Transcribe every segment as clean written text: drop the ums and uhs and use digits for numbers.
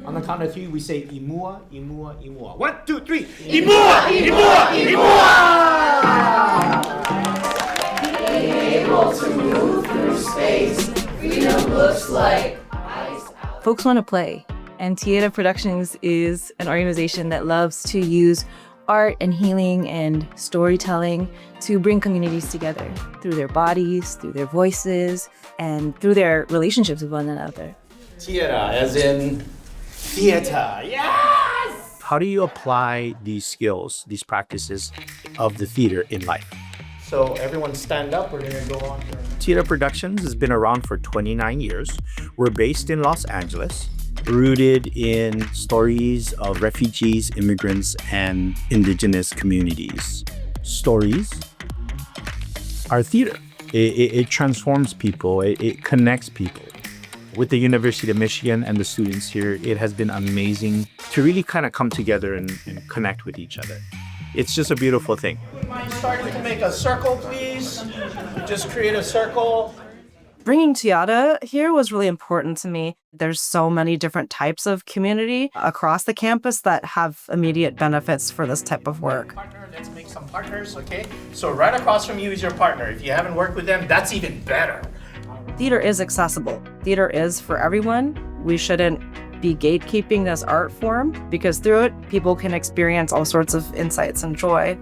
On the count of three, we say imua, imua, imua. 1, 2, 3. Imua, imua, imua! Being able to move through space, freedom looks like ice out. Folks want to play, and TeAda Productions is an organization that loves to use art and healing and storytelling to bring communities together through their bodies, through their voices, and through their relationships with one another. TeAda, as in theater. Yes! How do you apply these skills, these practices of the theater in life? So everyone stand up, we're gonna go on. TeAda Productions has been around for 29 years. We're based in Los Angeles, rooted in stories of refugees, immigrants, and Indigenous communities. Stories are theater. It transforms people, it connects people. With the University of Michigan and the students here, it has been amazing to really kind of come together and connect with each other. It's just a beautiful thing. Would you mind starting to make a circle, please? Just create a circle. Bringing TeAda here was really important to me. There's so many different types of community across the campus that have immediate benefits for this type of work. Partner, let's make some partners, okay? So right across from you is your partner. If you haven't worked with them, that's even better. Theater is accessible. Theater is for everyone. We shouldn't be gatekeeping this art form because through it, people can experience all sorts of insights and joy.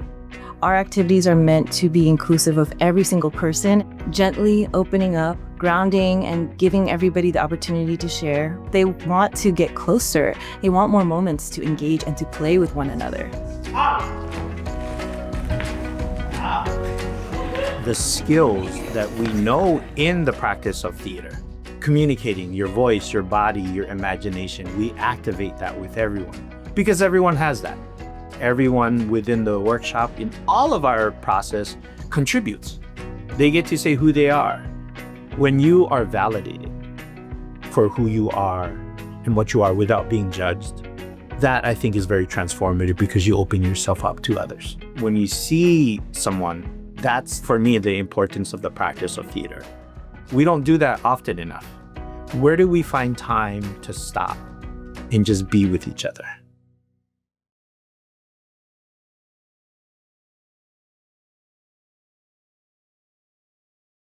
Our activities are meant to be inclusive of every single person, gently opening up, grounding, and giving everybody the opportunity to share. They want to get closer. They want more moments to engage and to play with one another. The skills that we know in the practice of theater, communicating your voice, your body, your imagination, we activate that with everyone because everyone has that. Everyone within the workshop, in all of our process, contributes. They get to say who they are. When you are validated for who you are and what you are without being judged, that I think is very transformative because you open yourself up to others. When you see someone, that's for me the importance of the practice of theater. We don't do that often enough. Where do we find time to stop and just be with each other?